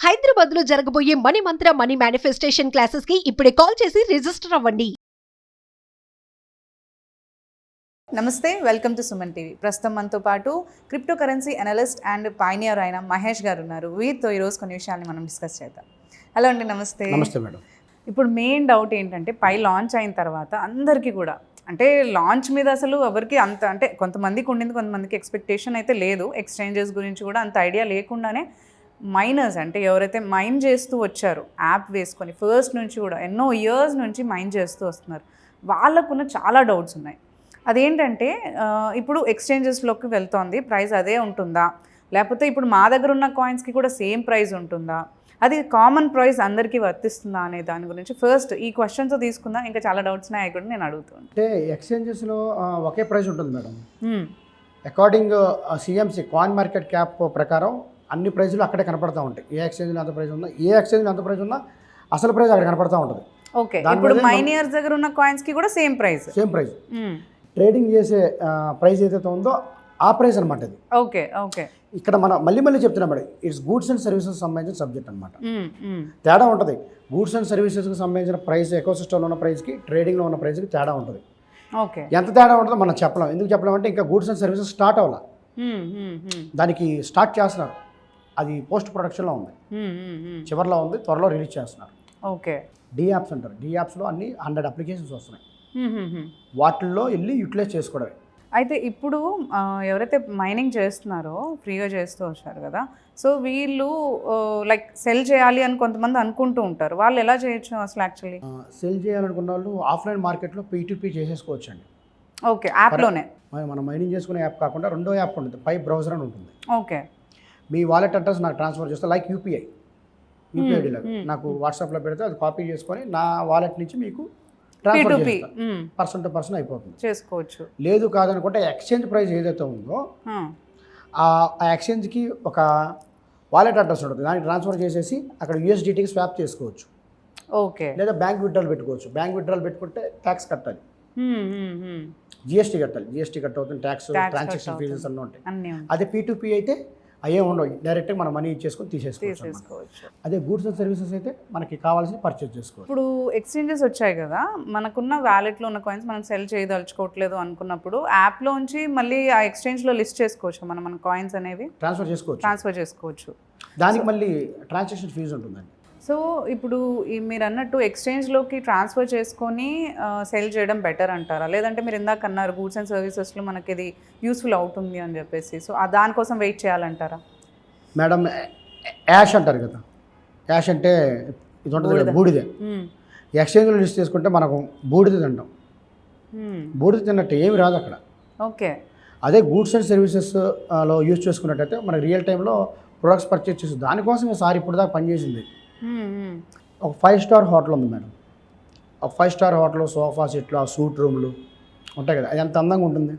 హైదరాబాద్ లో జరగబోయే మనీ మంత్ర money manifestation classes కి ఇప్పుడే కాల్ చేసి రిజిస్టర్ అవ్వండి. నమస్తే, వెల్కమ్ టు సుమన్ టీవీ. ప్రస్తుతం మనతో పాటు crypto currency analyst and pioneer అయిన మహేష్ గారు ఉన్నారు. వీరితో ఈరోజు కొన్ని విషయాల్ని మనం డిస్కస్ చేద్దాం. హలో అండి, నమస్తే. నమస్తే మేడం. ఇప్పుడు మెయిన్ డౌట్ ఏంటంటే, పై లాంచ్ అయిన తర్వాత అందరికీ కూడా అంటే లాంచ్ మీద అసలు ఎవరికి అంత అంటే కొంతమందికి ఉండింది, కొంతమందికి ఎక్స్పెక్టేషన్ అయితే లేదు. ఎక్స్చేంజెస్ గురించి కూడా అంత ఐడియా లేకుండానే మైనర్స్ అంటే ఎవరైతే మైన్ చేస్తూ వచ్చారో యాప్ వేసుకొని ఫస్ట్ నుంచి కూడా ఎన్నో ఇయర్స్ నుంచి మైన్ చేస్తూ వస్తున్నారు, వాళ్ళకున్న చాలా డౌట్స్ ఉన్నాయి. అదేంటంటే ఇప్పుడు ఎక్స్చేంజెస్లోకి వెళ్తోంది, ప్రైస్ అదే ఉంటుందా, లేకపోతే ఇప్పుడు మా దగ్గర ఉన్న కాయిన్స్కి కూడా సేమ్ ప్రైస్ ఉంటుందా, అది కామన్ ప్రైస్ అందరికీ వర్తిస్తుందా అనే దాని గురించి ఫస్ట్ ఈ క్వశ్చన్స్ తీసుకుందాం. ఇంకా చాలా డౌట్స్ ఉన్నాయి కూడా నేను అడుగుతాను. అంటే ఎక్స్చేంజెస్లో ఒకే ప్రైస్ ఉంటుంది madam. According CMC coin market cap ప్రకారం అన్ని ప్రైజులు అక్కడే కనపడతా ఉంటాయి. ఏ ఎక్స్చేంజ్లో ఎంత ప్రైస్ ఉన్నా, ఏ ఎక్స్చేంజ్లో ఎంత ప్రైస్ ఉన్నా అసలు ప్రైస్ అక్కడ కనపడతా ఉంటుంది. ఓకే, ఇప్పుడు మైనియర్స్ దగ్గర ఉన్న కాయిన్స్కి కూడా సేమ్ ప్రైస్. ట్రేడింగ్ చేసే ప్రైస్ ఏదైతే ఉందో ఆ ప్రైస్ అనమాట ఇది. ఓకే ఓకే, ఇక్కడ మనం మళ్ళీ చెప్తున్నాం madam, it's goods and services సంబంధించిన సబ్జెక్ట్ అనమాట. తేడా ఉంటుంది. గూడ్స్ అండ్ సర్వీసెస్కి సంబంధించిన ప్రైస్ ఎకోసిస్టంలో ఉన్న ప్రైస్కి, ట్రేడింగ్లో ఉన్న ప్రైస్కి తేడా ఉంటుంది. ఓకే, ఎంత తేడా ఉంటుందో మనం చెప్పలేం. ఎందుకు చెప్పలేం అంటే ఇంకా గూడ్స్ అండ్ సర్వీసెస్ స్టార్ట్ అవ్వాలి, దానికి స్టార్ట్ చేస్తున్నారు. అది పోస్ట్ ప్రొడక్షన్లో ఉంది, చివరిలో ఉంది, త్వరలో రిలీజ్ చేస్తున్నారు. ఓకే, డి యాప్స్ అంటారు. డి యాప్స్లో అన్ని 100 అప్లికేషన్స్ వస్తున్నాయి, వాటిల్లో వెళ్ళి యూటిలైజ్ చేసుకోవడమే. అయితే ఇప్పుడు ఎవరైతే మైనింగ్ చేస్తున్నారో ఫ్రీగా చేస్తూ వచ్చారు కదా, సో వీళ్ళు లైక్ సెల్ చేయాలి అని కొంతమంది అనుకుంటూ ఉంటారు. వాళ్ళు ఎలా చేయొచ్చు అసలు? యాక్చువల్లీ సెల్ చేయాలనుకున్న వాళ్ళు ఆఫ్లైన్ మార్కెట్లో P2P చేసేసుకోవచ్చు అండి. ఓకే, యాప్లోనే మనం మైనింగ్ చేసుకునే యాప్ కాకుండా రెండో యాప్ ఉంటుంది, పై బ్రౌజర్ అని ఉంటుంది. ఓకే, మీ వాలెట్ అడ్రస్ నాకు ట్రాన్స్ఫర్ చేస్తే లైక్ యూపీఐ లాగా నాకు వాట్సాప్లో పెడితే అది కాపీ చేసుకొని నా వాలెట్ నుంచి మీకు ట్రాన్స్ఫర్ చేస్తాను. పర్సన్ టు పర్సన్ అయిపోతుంది, చేసుకోవచ్చు. లేదు కాదనుకుంటే ఎక్స్చేంజ్ ప్రైస్ ఏదైతే ఉందో ఆ ఎక్స్చేంజ్కి ఒక వాలెట్ అడ్రస్ ఉంటుంది, దానికి ట్రాన్స్ఫర్ చేసేసి అక్కడ USDTకి స్వాప్ చేసుకోవచ్చు. ఓకే, లేదా బ్యాంక్ విత్డ్రాల్ పెట్టుకోవచ్చు. బ్యాంక్ విత్డ్రాల్ పెట్టుకుంటే ట్యాక్స్ కట్టాలి, జిఎస్టీ కట్టాలి. జిఎస్టీ కట్ అవుతుంది, ట్యాక్స్, ట్రాన్సాక్షన్ ఫీజెస్ అన్నీ ఉంటాయి. అదే P2P అయితే అయ్యే ఉండవు, డైరెక్ట్గా మనం మనీ ఇచ్చేసుకొని తీసేసుకోవచ్చు. అదే గూడ్స్ అండ్ సర్వీసెస్ అయితే మనకి కావాల్సిన పర్చేజ్ చేసుకోవచ్చు. ఇప్పుడు ఎక్స్చేంజెస్ వచ్చాయి కదా, మనకున్న వ్యాలెట్లో ఉన్న కాయిన్స్ మనం సెల్ చేయదలుచుకోవట్లేదు అనుకున్నప్పుడు యాప్లోంచి మళ్ళీ ఆ ఎక్స్చేంజ్లో లిస్ట్ చేసుకోవచ్చు, మన కాయిన్స్ అనేవి ట్రాన్స్ఫర్ చేసుకోవచ్చు. దానికి మళ్ళీ ట్రాన్సాక్షన్ ఫీజు ఉంటుందండి. సో ఇప్పుడు మీరు అన్నట్టు ఎక్స్చేంజ్లోకి ట్రాన్స్ఫర్ చేసుకొని సెల్ చేయడం బెటర్ అంటారా, లేదంటే మీరు ఇందాక అన్నారు గూడ్స్ అండ్ సర్వీసెస్లో మనకి ఇది యూస్ఫుల్ అవుతుంది అని చెప్పేసి, సో దానికోసం వెయిట్ చేయాలంటారా? మేడం, యాష్ అంటారు కదా, యాష్ అంటే ఇది ఉంటుంది కదా, బూడిదే. ఎక్స్చేంజ్లో లిస్ట్ చేసుకుంటే మనకు బూడిద తింటాం, బూడిద తిన్నట్టు ఏమి రాదు అక్కడ. ఓకే, అదే గూడ్స్ అండ్ సర్వీసెస్లో యూజ్ చేసుకున్నట్టయితే మనకి రియల్ టైంలో ప్రొడక్ట్స్ పర్చేస్ చేస్తుంది. దానికోసం సార్ ఇప్పుడు దాకా పనిచేసింది. ఒక 5 స్టార్ హోటల్ ఉంది మేడం. ఒక 5 స్టార్ హోటల్ సోఫా సెట్లు, ఆ సూట్ రూమ్లు ఉంటాయి కదా, అది ఎంత అందంగా ఉంటుంది.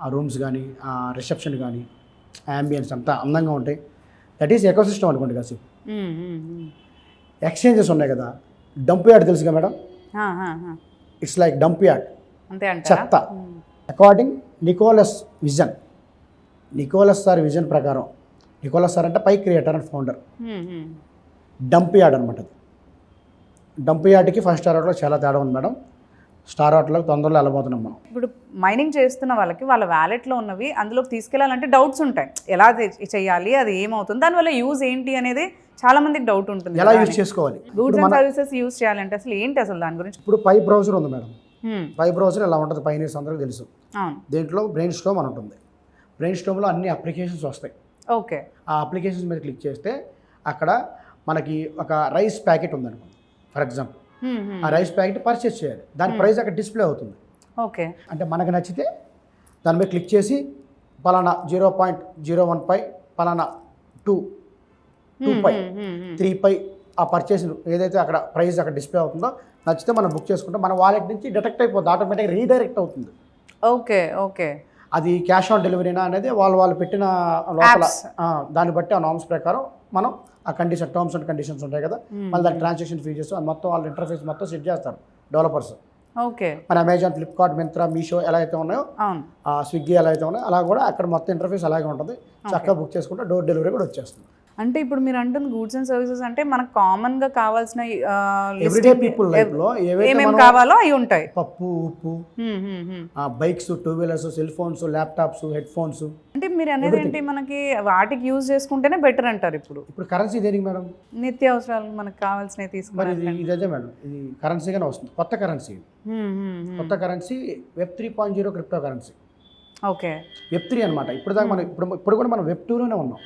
ఆ రూమ్స్ కానీ, ఆ రిసెప్షన్ కానీ, యాంబియన్స్ అంతా అందంగా ఉంటాయి. దట్ ఈస్ ఎకోసిస్టమ్ అనుకోండి కాసి. ఎక్స్చేంజెస్ ఉన్నాయి కదా, డంప్ యార్డ్ తెలుసుగా madam, it's like dump yard, చెత్త. According Nicholas vision, Nicholas sir vision ప్రకారం, నికోలస్ సార్ అంటే Pi creator and founder, dump yard అనమాట. అది డంప్ యార్డ్కి 5 స్టార్ హోటల్కి చాలా తేడా ఉంది మేడం. స్టార్ హోటల్కి తొందరలో వెళ్ళబోతున్నాం మనం. ఇప్పుడు మైనింగ్ చేస్తున్న వాళ్ళకి వాళ్ళ వ్యాలెట్లో ఉన్నవి అందులోకి తీసుకెళ్లాలంటే డౌట్స్ ఉంటాయి, ఎలా చేయాలి, అది ఏమవుతుంది, దానివల్ల యూజ్ ఏంటి అనేది చాలా మందికి డౌట్ ఉంటుంది. ఎలా యూజ్ చేసుకోవాలి, గూడ్స్ అండ్ సర్వీసెస్ యూజ్ చేయాలంటే అసలు ఏంటి అసలు దాని గురించి? ఇప్పుడు పై బ్రౌజర్ ఉంది మేడం. పై బ్రౌజర్ ఎలా ఉంటుంది, పైనీర్స్ అందరికీ తెలుసు. దేంట్లో బ్రెయిన్ స్టోమ్ అని ఉంటుంది. బ్రెయిన్ స్టోమ్లో అన్ని అప్లికేషన్స్ వస్తాయి. ఓకే, ఆ అప్లికేషన్స్ మీద క్లిక్ చేస్తే అక్కడ మనకి ఒక రైస్ ప్యాకెట్ ఉందనుకోండి ఫర్ ఎగ్జాంపుల్, ఆ రైస్ ప్యాకెట్ పర్చేస్ చేయాలి, దాని ప్రైస్ అక్కడ డిస్ప్లే అవుతుంది. ఓకే, అంటే మనకు నచ్చితే దాని మీద క్లిక్ చేసి పలానా 0.01 పై, పలానా 2 పై, 3 పై ఆ పర్చేస్ ఏదైతే అక్కడ ప్రైస్ అక్కడ డిస్ప్లే అవుతుందో నచ్చితే మనం బుక్ చేసుకుంటాం. మన వాలెట్ నుంచి డిటెక్ట్ అయిపోతుంది, ఆటోమేటిక్గా రీడైరెక్ట్ అవుతుంది. ఓకే ఓకే, అది క్యాష్ ఆన్ డెలివరీనా అనేది వాళ్ళు పెట్టిన లోపల దాన్ని బట్టి ఆ నామ్స్ ప్రకారం మనం ఆ కండిషన్, టర్మ్స్ అండ్ కండిషన్స్ ఉంటాయి కదా, మళ్ళీ దానికి ట్రాన్సాక్షన్ ఫీజెస్ మొత్తం వాళ్ళ ఇంటర్ఫేస్ మొత్తం సెట్ చేస్తారు డెవలపర్స్. ఓకే, మన అమెజాన్, ఫ్లిప్కార్ట్, మింత్రా, మీషో ఎలా అయితే ఉన్నాయో, స్విగ్గీ ఎలా అయితే ఉన్నాయో అలా కూడా అక్కడ మొత్తం ఇంటర్ఫేస్ అలాగే ఉంటుంది. చక్కగా బుక్ చేసుకుంటే డోర్ డెలివరీ కూడా వచ్చేస్తుంది. అంటే ఇప్పుడు మీరు అంటుంది గూడ్స్ అండ్ సర్వీసెస్ అంటే మనకు కామన్ గా కావాల్సిన ఎవ్రీడే పీపుల్ లైఫ్ లో ఏమేమి కావాలో అవి ఉంటాయి. పప్పు, ఉప్పు, bikes, 2 wheelers, cell phones, laptops, head phones. అంటే మీరు అనేది ఏంటి, మనకి వాటికి యూజ్ చేసుకుంటేనే బెటర్ అంటారు. ఇప్పుడు కరెన్సీ దేనికి మేడం? నిత్య అవసరాలు మనకు కావాల్సినవి మరి తీసుకోవాలి. ఇదే మేడం, ఇది కరెన్సీగానే వస్తుంది. కొత్త కరెన్సీ, కొత్త currency Web 3.0 crypto currency. Okay, Web 3 అనమాట. ఇప్పుడు దాకా మనం ఇప్పుడు కూడా మనం Web 2లోనే ఉన్నాం.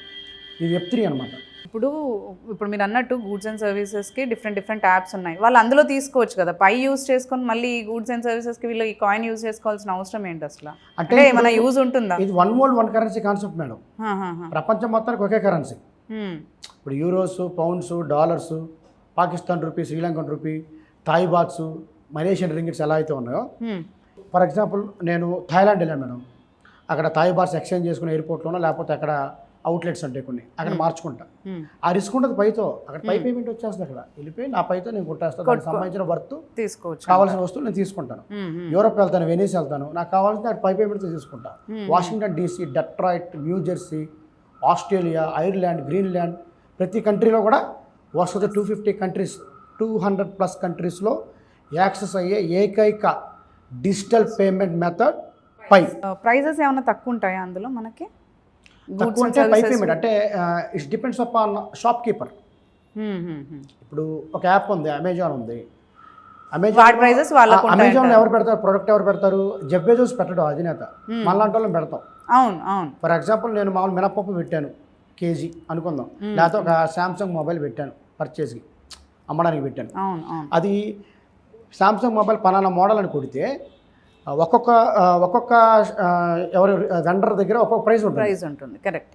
ఇది Web 3 అనమాట. ఇప్పుడు మీరు అన్నట్టు గూడ్స్ అండ్ సర్వీసెస్కి డిఫరెంట్ యాప్స్ ఉన్నాయి. వాళ్ళు అందులో తీసుకోవచ్చు కదా, పై యూజ్ చేసుకొని మళ్ళీ గూడ్స్ అండ్ సర్వీసెస్కి వీళ్ళు ఈ కాయిన్ యూజ్ చేసుకోవాల్సిన అవసరం ఏంటి అసలు? అంటే ఏమైనా యూజ్ ఉంటుందా? ఇది one world one currency concept madam. ప్రపంచం మొత్తానికి ఒకే కరెన్సీ. ఇప్పుడు euros, pounds, dollars, Pakistan rupee, Sri Lankan rupee, Thai bahts, Malaysian ringgits ఎలా అయితే ఉన్నాయో, ఫర్ ఎగ్జాంపుల్ నేను థాయిలాండ్ వెళ్ళాను మేడం. అక్కడ థాయ్ బాత్స్ ఎక్స్చేంజ్ చేసుకునే ఎయిర్పోర్ట్లోనో లేకపోతే అక్కడ అవుట్లెట్స్ అంటే కొన్ని అక్కడ మార్చుకుంటా. ఆ రిస్క్ ఉంటుంది పైతో. అక్కడ పై పేమెంట్ వచ్చేస్తుంది. అక్కడ వెళ్ళిపోయి నా పైతో నేను కొట్టేస్తాను. దానికి సంబంధించిన వర్త్ తీసుకోవచ్చు, కావాల్సిన వస్తువులు నేను తీసుకుంటాను. యూరోప్ వెళ్తాను, వెనీస్ వెళ్తాను, నాకు కావాల్సిన పై పేమెంట్ తీసుకుంటాను. Washington DC, Detroit, new Jersey, Australia, Ireland, Greenland, ప్రతి కంట్రీలో కూడా వస్తుంది. 250 కంట్రీస్, 200+ కంట్రీస్లో యాక్సెస్ అయ్యే ఏకైక డిజిటల్ పేమెంట్ మెథడ్ పై. ప్రైజెస్ ఏమైనా తక్కువ ఉంటాయా అందులో మనకి? తక్కువ అంటే పై పేమెంట్ అంటే it's depends upon shop keeper. ఇప్పుడు ఒక యాప్ ఉంది, అమెజాన్ ఉంది. అమెజాన్ ఎవరు పెడతారు ప్రోడక్ట్? ఎవరు పెడతారు? జెఫ్ బెజోస్ పెట్టడం అధినేత. మనలాంటి వాళ్ళని పెడతాం. అవును. ఫర్ ఎగ్జాంపుల్ నేను మామూలు మినపప్పు పెట్టాను కేజీ అనుకుందాం, లేకపోతే ఒక శాంసంగ్ మొబైల్ పెట్టాను పర్చేస్కి, అమ్మడానికి పెట్టాను. అది శాంసంగ్ మొబైల్ పలానా మోడల్ అని కొడితే ఒక్కొక్క ఎవరి వెండర్ దగ్గర ఒక్కొక్క ప్రైస్ ఉంటుంది. కరెక్ట్.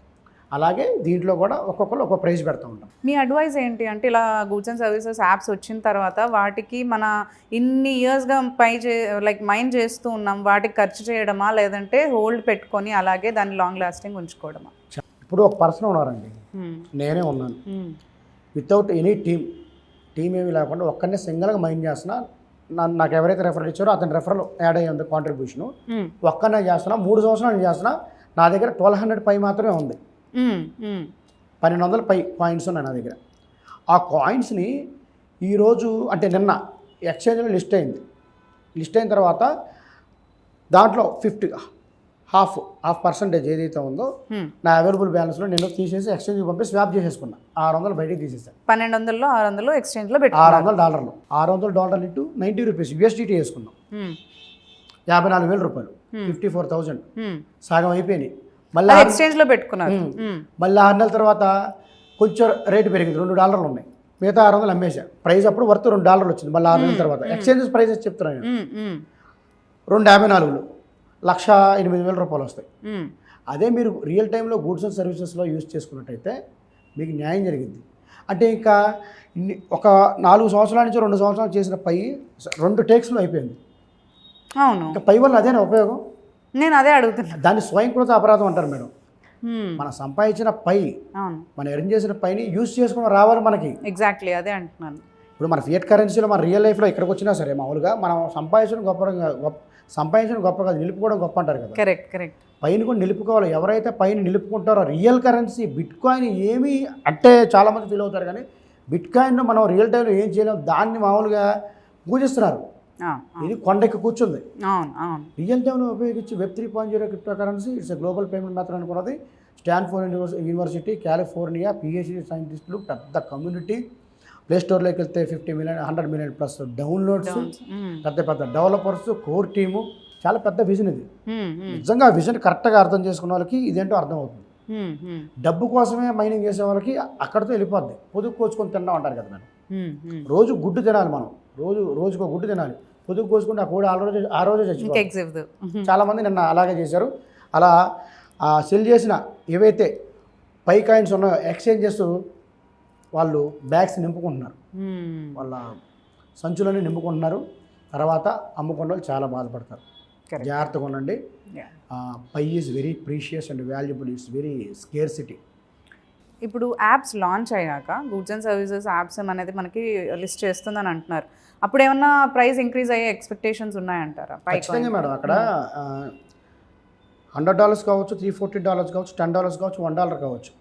అలాగే దీంట్లో కూడా ఒక్కొక్కరు ఒక్కొక్క ప్రైస్ పెడతా ఉంటాం. మీ అడ్వైస్ ఏంటి అంటే, ఇలా గూడ్స్ అండ్ సర్వీసెస్ యాప్స్ వచ్చిన తర్వాత వాటికి మన ఇన్ని ఇయర్స్గా మైండ్ చేస్తూ ఉన్నాం, వాటికి ఖర్చు చేయడమా లేదంటే హోల్డ్ పెట్టుకొని అలాగే దాన్ని లాంగ్ లాస్టింగ్ ఉంచుకోవడమా? ఇప్పుడు ఒక పర్సన్ ఉన్నారండి, నేనే ఉన్నాను. వితౌట్ ఎనీ టీమ్ ఏమి లేకుండా ఒక్కనే సింగిల్గా మైండ్ చేస్తున్నా. నాకు ఎవరైతే రెఫరల్ ఇచ్చారో అతని రెఫరల్ యాడ్ అయ్యి ఉంది కాంట్రిబ్యూషను. ఒక్కనే చేస్తున్నా, 3 సంవత్సరాలు నేను చేస్తున్నా. నా దగ్గర 1200 పై మాత్రమే ఉంది. 1200 పై కాయిన్స్ ఉన్నాయి నా దగ్గర. ఆ కాయిన్స్ని ఈరోజు అంటే నిన్న ఎక్స్చేంజ్లో లిస్ట్ అయిన తర్వాత దాంట్లో హాఫ్ పర్సెంటేజ్ ఏదైతే ఉందో నా అవైలబుల్ బ్యాలెన్స్లో నేను తీసేసి ఎక్స్చేంజ్కి పంపి స్వాప్ చేసేసుకున్నా. 600 బయటికి తీసేసాను. 1200లో 600 ఎక్స్చేంజ్లో పెట్టి $600 $600 ఇంటూ $90 USDT వేసుకున్నాం. 54,000 రూపాయలు, 54,000 సగం అయిపోయినాయి. మళ్ళీ ఎక్స్చేంజ్లో పెట్టుకున్నారు. మళ్ళీ 6 నెలల తర్వాత కొంచెం రేటు పెరిగింది, $2 ఉన్నాయి. మిగతా 600 అమ్మేసా. ప్రైస్ అప్పుడు వర్త్ $2 వచ్చింది. మళ్ళీ 6 నెలల తర్వాత ఎక్స్చేంజెస్ ప్రైజెస్ చెప్తున్నాను. 254 1,08,000 రూపాయలు వస్తాయి. అదే మీరు రియల్ టైంలో గూడ్స్ అండ్ సర్వీసెస్లో యూజ్ చేసుకున్నట్టయితే మీకు న్యాయం జరిగింది. అంటే ఇంకా ఒక 4 సంవత్సరాల నుంచి 2 సంవత్సరాలు చేసిన పై 2 టేక్స్లో అయిపోయింది. అవును. ఇంకా పై వల్ల అదేనా ఉపయోగం? నేను అదే అడుగుతున్నా. దాన్ని స్వయంకృత అపరాధం అంటారు మేడం. మనం సంపాదించిన పై, మనం ఎర్న్ చేసిన పైని యూజ్ చేసుకుని రావాలి మనకి. ఎగ్జాక్ట్లీ అదే అంటున్నాను. ఇప్పుడు మన ఫియట్ కరెన్సీలో మన రియల్ లైఫ్లో ఎక్కడికి వచ్చినా సరే మామూలుగా మనం సంపాదించడం గొప్ప కాదు, నిలుపుకోవడం గొప్ప అంటారు కదా. కరెక్ట్. పైన కూడా నిలుపుకోవాలి. ఎవరైతే పైన నిలుపుకుంటారో రియల్ కరెన్సీ బిట్ కాయిన్ ఏమి అంటే చాలామంది ఫీల్ అవుతారు, కానీ బిట్ కాయిన్ మనం రియల్ టైంలో ఏం చేయలేము. దాన్ని మామూలుగా పూజిస్తున్నారు. ఇది కొండెక్కి కూర్చుంది. రియల్ టైంలో ఉపయోగించి Web 3.0 crypto currency it's global payment method అనుకున్నది. స్టాన్ఫోర్డ్ యూనివర్సిటీ, కాలిఫోర్నియా, PhD సైంటిస్టులు, పెద్ద కమ్యూనిటీ. ప్లే స్టోర్లోకి వెళ్తే 50 మిలియన్ 100 మిలియన్ ప్లస్ డౌన్లోడ్స్, పెద్ద డెవలపర్స్, కోర్ టీము. చాలా పెద్ద విజన్ ఇది. నిజంగా ఆ విజన్ కరెక్ట్గా అర్థం చేసుకున్న వాళ్ళకి ఇదేంటో అర్థం అవుతుంది. డబ్బు కోసమే మైనింగ్ చేసే వాళ్ళకి అక్కడితో వెళ్ళిపోద్ది. పొదుపు కోసుకొని తిన్నాం అంటారు కదా మేడం. రోజు గుడ్డు తినాలి మనం, రోజుకో గుడ్డు తినాలి. పొదుపు కోసుకుంటే ఆ కోడి ఆ రోజే చచ్చిపోతుంది. చాలామంది నిన్న అలాగే చేశారు. అలా సెల్ చేసిన ఏవైతే పై కాయిన్స్ ఉన్నాయో ఎక్స్చేంజెస్ వాళ్ళు బ్యాగ్స్ నింపుకుంటున్నారు, వాళ్ళ సంచులని నింపుకుంటున్నారు. తర్వాత అమ్ముకున్న వాళ్ళు చాలా బాధపడతారు. జాగ్రత్తగా ఉండండి. Pi is very precious and valuable, it's very scarcity. ఇప్పుడు యాప్స్ లాంచ్ అయ్యాక గూడ్స్ అండ్ సర్వీసెస్ యాప్స్ అనేది మనకి లిస్ట్ చేస్తుందని అంటున్నారు. అప్పుడు ఏమన్నా ప్రైస్ ఇంక్రీజ్ అయ్యే ఎక్స్పెక్టేషన్స్ ఉన్నాయంటారా? ఖచ్చితంగా మేడం. అక్కడ $100 కావచ్చు, $340 కావచ్చు, $10 కావచ్చు, $1 కావచ్చు.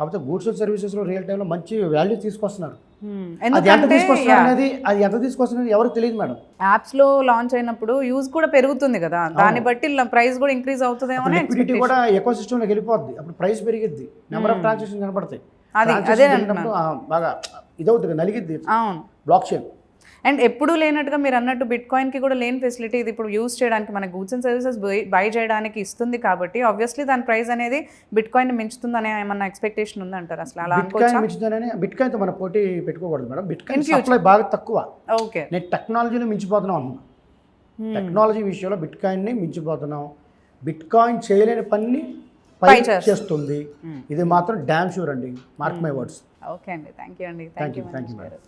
కాకపోతే గూడ్స్ అండ్ సర్వీసెస్లో రియల్ టైంలో మంచి వాల్యూ తీసుకొస్తున్నారు. అది ఎంత ఎందుకంటే తీసుకొస్తున్నారు అనేది అది ఎంత తీసుకొస్తున్నారు ఎవరికి తెలియదు మేడం. యాప్స్లో లాంచ్ అయినప్పుడు యూజ్ కూడా పెరుగుతుంది కదా, దాన్ని బట్టి ప్రైస్ కూడా ఇంక్రీజ్ అవుతుందేమో అని లిక్విడిటీ కూడా ఎకో సిస్టంలోకి వెళ్ళిపోద్ది, అప్పుడు ప్రైస్ పెరిగిద్ది, నెంబర్ ఆఫ్ ట్రాన్సాక్షన్ కనపడతాయి, అదే Transaction పెరిగినప్పుడు, బాగా ఇదవుతుంది, నలిగిద్ది అవును. Block chain. అండ్ ఎప్పుడు లేనట్టుగా మీరు అన్నట్టు బిట్ కాయిన్కి కూడా లేని ఫెసిలిటీ ఇది ఇప్పుడు యూజ్ చేయడానికి మన గూడ్స్ అండ్ సర్వీసెస్ బై చేయడానికి ఇస్తుంది కాబట్టి ఆబ్వియస్లీ దాని ప్రైస్ అనేది బిట్ కాయిన్ మించుతుందనే ఏమన్నా ఎక్స్పెక్టేషన్ ఉందంటారు అసలు అలా బిట్ కాయిన్ అనుకోవచ్చా? మించుతానని బిట్ కాయిన్తో మన పోటీ పెట్టుకోకూడదు మేడం. బిట్ కాయిన్ సప్లై బాగా తక్కువ, ఓకే. నేను టెక్నాలజీలో మించిపోతున్నాం అన్నా. టెక్నాలజీ విషయంలో బిట్ కాయిన్ని మించిపోతున్నాం. బిట్ కాయిన్ చేయలేని పని పై చేస్తుంది, ఇది మాత్రం డ్యామ్ షూర్ అండి, మార్క్ మై వర్డ్స్. ఓకే అండి, థ్యాంక్ యూ అండి, థ్యాంక్ యూ మేడం.